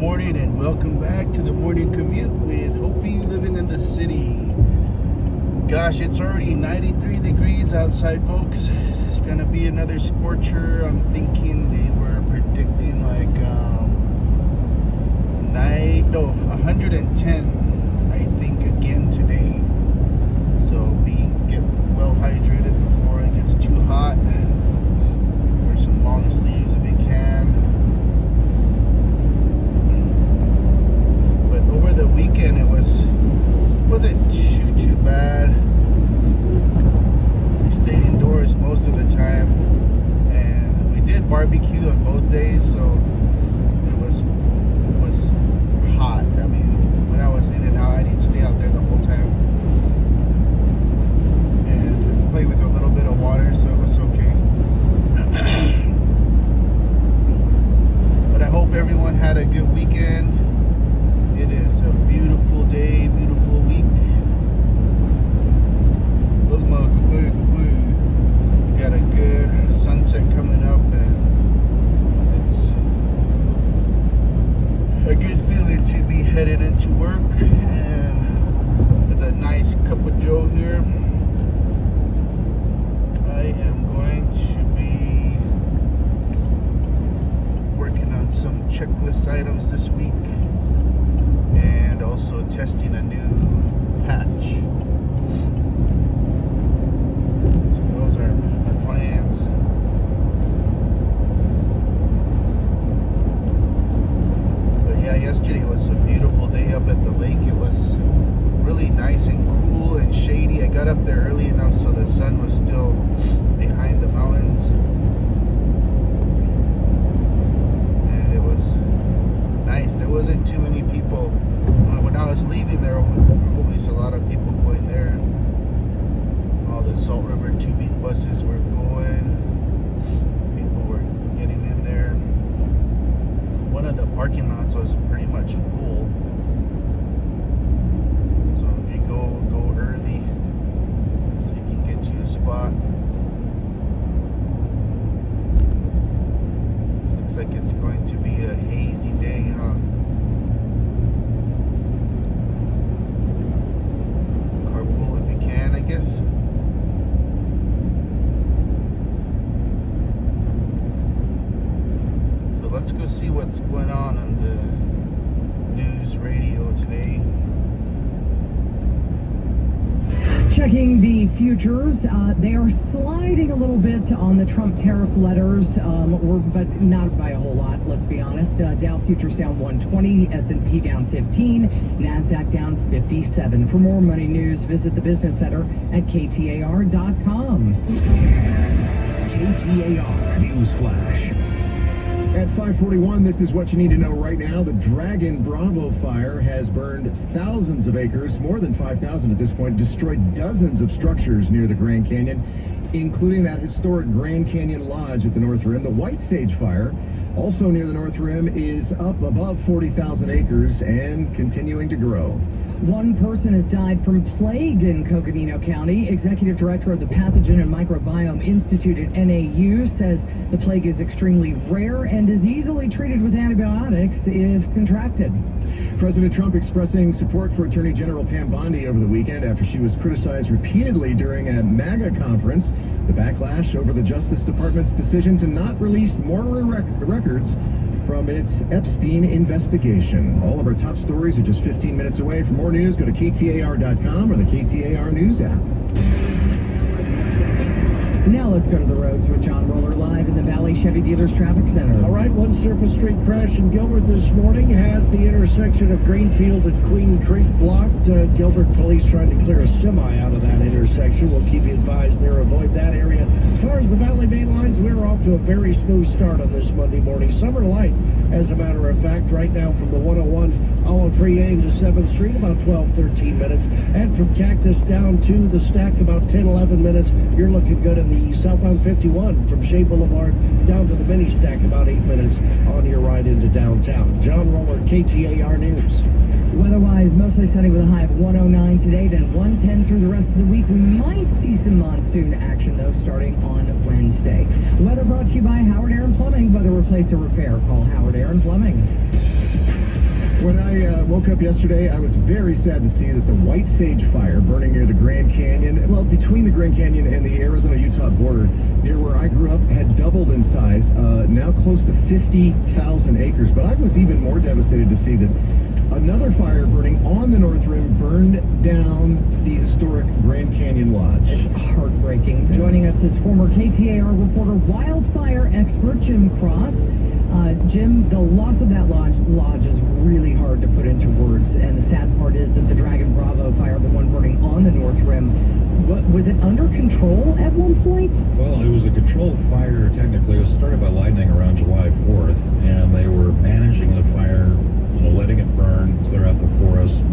morning and welcome back to the morning commute with Hopi living in the city. Gosh, it's already 93 degrees outside, folks. It's gonna be another scorcher. I'm thinking they were predicting like 110, I think, again today. So get well hydrated before it gets too hot. Wear some long sleeves if you can. Over the weekend it wasn't too bad. We stayed indoors most of the time and we did barbecue on both days, so it was hot. I mean, when I was in and out, I didn't stay out there the whole time, and played with a little bit of water, so it was okay. But I hope everyone had a good weekend. It is a beautiful day, beautiful week. We got a good sunset coming up, and it's a good feeling to be headed into work and with a nice cup of joe here. I am going to be working on some checklist items this week, and also testing a new patch. So those are my plans. But yeah, yesterday was a beautiful day up at the lake. It was really nice and cool and shady. I got up there early enough so the sun was still behind the mountains. And it was nice. There wasn't too many people. When I was leaving, there were always a lot of people going there, and all the Salt River tubing buses were going. People were getting in there. One of the parking lots was pretty much full, so if you go early so you can get you a spot. Looks like it's going to be a hazy day, huh? Carpool if you can, I guess. So let's go see what's going on the news radio today. Checking the futures, they are sliding a little bit on the Trump tariff letters, but not by a whole lot, let's be honest. Dow futures down 120, S&P down 15, NASDAQ down 57. For more money news, visit the Business Center at KTAR.com. KTAR News Flash. At 5:41, this is what you need to know right now. The Dragon Bravo fire has burned thousands of acres, more than 5,000 at this point, destroyed dozens of structures near the Grand Canyon, including that historic Grand Canyon Lodge at the North Rim. The White Sage fire, also near the North Rim, is up above 40,000 acres and continuing to grow. One person has died from plague in Coconino County. Executive Director of the Pathogen and Microbiome Institute at NAU says the plague is extremely rare and is easily treated with antibiotics if contracted. President Trump expressing support for Attorney General Pam Bondi over the weekend after she was criticized repeatedly during a MAGA conference. The backlash over the Justice Department's decision to not release more records from its Epstein investigation. All of our top stories are just 15 minutes away. For more news, go to KTAR.com or the KTAR News app. Now let's go to the roads with John Roller live in the Valley Chevy Dealers Traffic Center. All right, one surface street crash in Gilbert this morning has the intersection of Greenfield and Queen Creek blocked. Gilbert police trying to clear a semi out of that intersection. We'll keep you advised there. Avoid that area. As far as the Valley main lines, we're off to a very smooth start on this Monday morning. Summer light, as a matter of fact, right now from the 101 Olive Free to 7th Street, about 12-13 minutes. And from Cactus down to the Stack, about 10-11 minutes. You're looking good in the southbound 51 from Shea Boulevard down to the Mini Stack, about 8 minutes on your ride into downtown. John Roller, KTAR News. Weather-wise, mostly sunny with a high of 109 today, then 110 through the rest of the week. We might see some monsoon action, though, starting on Wednesday. Weather brought to you by Howard Air and Plumbing. Whether replace or repair, call Howard Air and Plumbing. When I woke up yesterday, I was very sad to see that the White Sage fire burning near the Grand Canyon, well, between the Grand Canyon and the Arizona-Utah border, near where I grew up, had doubled in size, now close to 50,000 acres. But I was even more devastated to see that another fire burning on the North Rim burned down the historic Grand Canyon Lodge. It's heartbreaking. Yeah. Joining us is former KTAR reporter, wildfire expert Jim Cross. Jim, the loss of that lodge is really hard to put into words, and the sad part is that the Dragon Bravo fire, the one burning on the North Rim, was it under control at one point? Well, it was a controlled fire, technically. It was started by lightning around July 4th, and they were managing the fire, letting it burn, clear out the forest.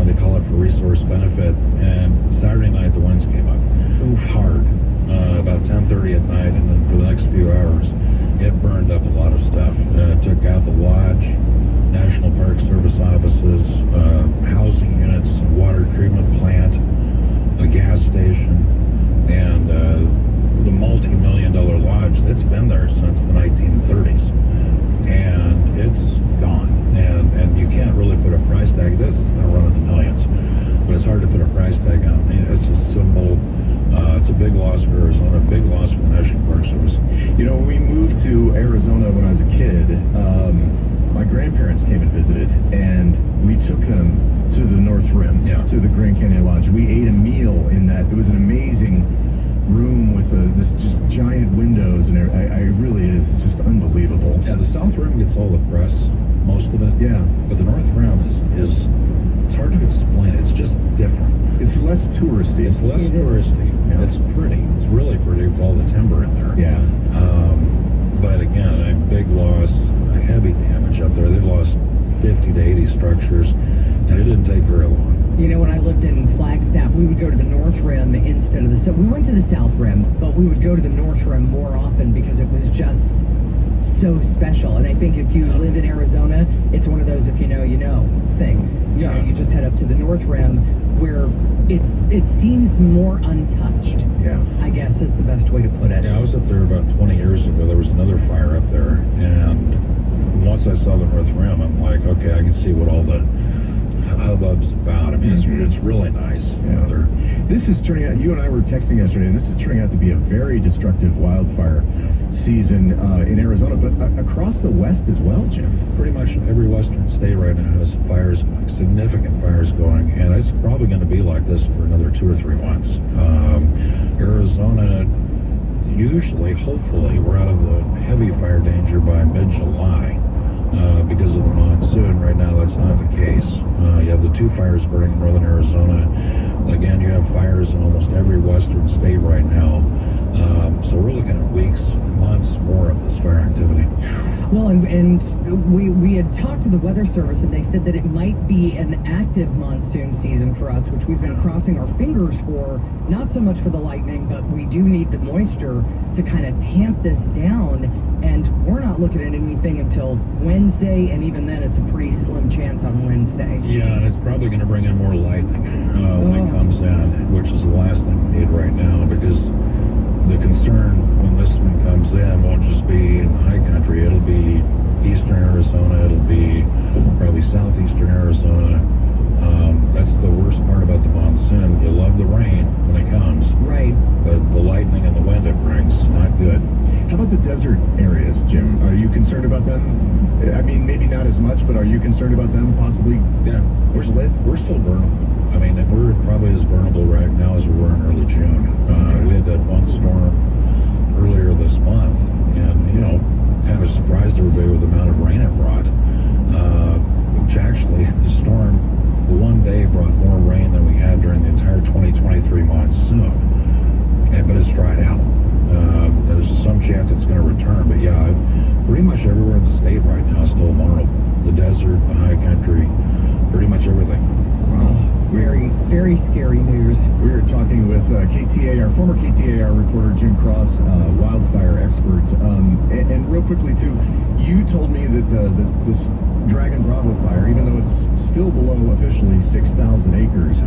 They call it for resource benefit, and Saturday night the winds came up. Hard. About 10:30 at night, and then for the next few hours, it burned up a lot of stuff. Took out the lodge, National Park Service offices, housing units, water treatment plant, a gas station, and the multi-million-dollar lodge that's been there since the 1930s, and it's gone. And you can't really put a price tag. This is going to run in the millions, but it's hard to put a price tag on. It's a symbol. It's a big loss for Arizona, a big loss for the National Park Service. When we moved to Arizona when I was a kid, my grandparents came and visited, and we took them to the North Rim, to the Grand Canyon Lodge. We ate a meal in that. It was an amazing room with this just giant windows, and it really is just unbelievable. Yeah, the South Rim gets all the press, most of it. Yeah. But the North Rim is it's hard to explain. It's just different. It's less touristy. It's less touristy. Yeah. It's pretty. It's really pretty with all the timber in there. Yeah. But again, a big loss, a heavy damage up there. They've lost 50 to 80 structures, and it didn't take very long. When I lived in Flagstaff, we would go to the North Rim instead of the South. We went to the South Rim, but we would go to the North Rim more often because it was just so special. And I think if you live in Arizona, it's one of those if you know things. You just head up to the North Rim where it seems more untouched. Yeah. I guess is the best way to put it. Yeah, I was up there about 20 years ago. There was another fire up there, and once I saw the North Rim, I'm like, okay, I can see what all the hubbub's about. I mean, it's really nice out there. This is turning out, you and I were texting yesterday, and this is turning out to be a very destructive wildfire season in Arizona, but across the West as well, Jim. Pretty much every western state right now has fires going, significant fires going, and it's probably going to be like this for another 2 or 3 months. Arizona, usually, hopefully, we're out of the heavy fire danger by mid-July. Because of the monsoon. Right now, that's not the case. You have the 2 fires burning in northern Arizona. Again, you have fires in almost every western state right now. So we're looking at weeks, months more of this fire activity. Well, and we had talked to the Weather Service, and they said that it might be an active monsoon season for us, which we've been crossing our fingers for. Not so much for the lightning, but we do need the moisture to kind of tamp this down. And we're not looking at anything until Wednesday, and even then, it's a pretty slim chance on Wednesday. Yeah, and it's probably going to bring in more lightning when it comes in, which is the last thing we need right now, because the concern when this one comes in won't just be in the high country. It'll be eastern Arizona. It'll be probably southeastern Arizona. That's the worst part about the monsoon. You love the rain when it comes. Right. But the lightning and the wind it brings, not good. How about the desert areas, Jim? Are you concerned about them? I mean, maybe not as much, but are you concerned about them possibly? Yeah, we're still burnable. I mean, we're probably as burnable right now as we were in early June. We had that one storm earlier this month, and, kind of surprised everybody with the amount of rain it brought. Which actually, the storm, the one day brought more rain than we had during the entire 2023 monsoon. But it's dried out. There's some chance it's going to return, but yeah, pretty much everywhere in the state right now is still vulnerable. The desert, the high country, pretty much everything. Wow. Very, very scary news. We were talking with KTAR, former KTAR reporter Jim Cross, wildfire expert. And real quickly, too, you told me that this Dragon Bravo fire, even though it's still below officially 6,000 acres,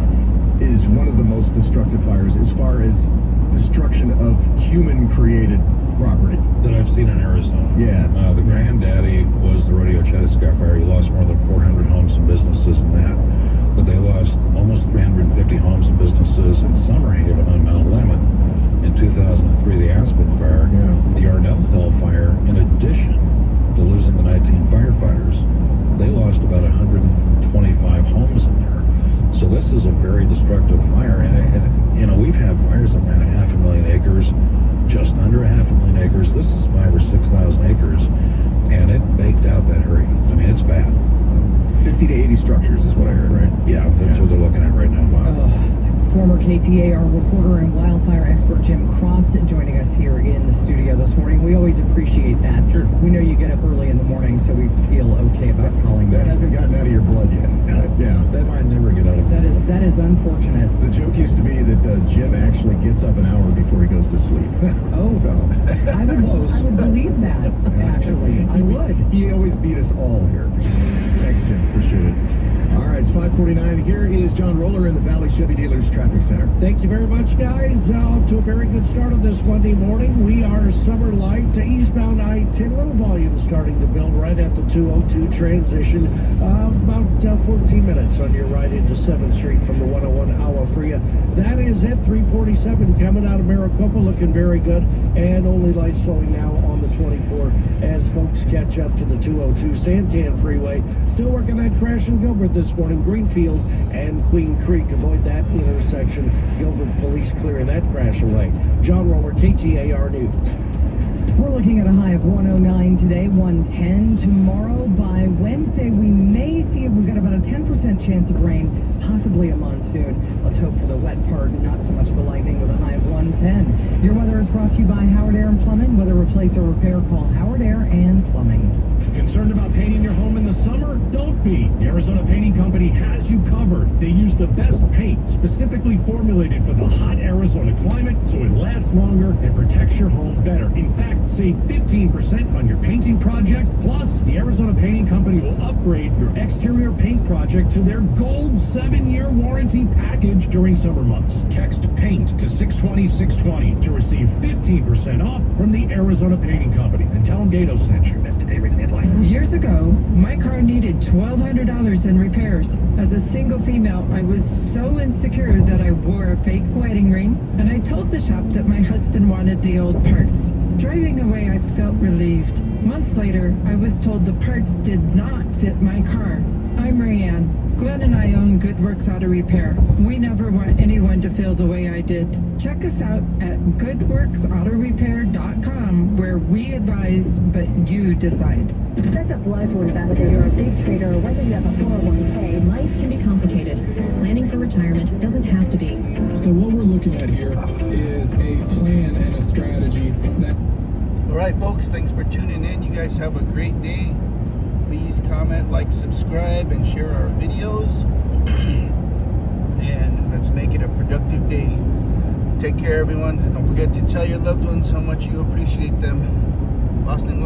is one of the most destructive fires as far as destruction of human-created property that I've seen in Arizona. Yeah. The granddaddy was the Rodeo Chetiska fire. He lost more this is a very destructive fire. And you know, we've had fires that ran 500,000 acres, just under 500,000 acres. This is 5,000 or 6,000 acres, and it baked out that area. I mean, it's bad. 50 to 80 structures is what I heard, right? Yeah, that's what they're looking at right now. Former KTAR reporter and wildfire expert Jim Cross joining us here in the studio this morning. We always appreciate that. Sure. We know you get up early in the morning, so we feel okay about calling That you. hasn't gotten out of your blood yet. Yeah. That might never get out of That is unfortunate. The joke used to be that Jim actually gets up an hour before he goes to sleep. Oh, So, I would believe that, actually. I would. he always beat us all here. Thanks, Jim. Appreciate it. All right, it's 5:49. Here is John Roller in the Valley Chevy Dealers Traffic Center. Thank you very much, guys. Off to a very good start of this Monday morning. We are summer light to eastbound I-10. Little volume starting to build right at the 202 transition. About 14 minutes on your ride into 7th Street from the 101 Awa for you. That is it. 347 coming out of Maricopa, looking very good. And only light slowing now on the 24 as folks catch up to the 202 Santan Freeway. Still working that crash in Gilbert this morning. Greenfield and Queen Creek. Avoid that intersection. Gilbert police clearing that crash away. John Roller, KTAR News. We're looking at a high of 109 today, 110 tomorrow. By Wednesday, we may see, we've got about a 10% chance of rain, possibly a monsoon. Let's hope for the wet part and not so much the lightning with a high of 110. Your weather is brought to you by Howard Air and Plumbing. Whether replace or repair, call Howard Air and Plumbing. Concerned about painting your home in the summer? Don't be. The Arizona Painting Company has you covered. They use the best paint specifically formulated for the hot Arizona climate so it lasts longer and protects your home better. In fact, save 15% on your painting project. Plus, the Arizona Painting Company will upgrade your exterior paint project to their gold 7-year warranty package during summer months. Text PAINT to 620-620 to receive 15% off from the Arizona Painting Company. And tell them Gato sent you. Best today rates may apply. Years ago, my car needed $1,200 in repairs. As a single female, I was so insecure that I wore a fake wedding ring, and I told the shop that my husband wanted the old parts. Driving away, I felt relieved. Months later, I was told the parts did not fit my car. I'm Marianne. Glenn and I own Good Works Auto Repair. We never want anyone to feel the way I did. Check us out at goodworksautorepair.com, where we advise, but you decide. Such a blow to investor, you're a big trader, or whether you have a 401k, Life can be complicated. Planning for retirement doesn't have to be. So what we're looking at here is a plan and a strategy that... All right, folks, thanks for tuning in. You guys have a great day. Please comment, like, subscribe, and share our videos. And let's make it a productive day. Take care, everyone. Don't forget to tell your loved ones how much you appreciate them. Boston.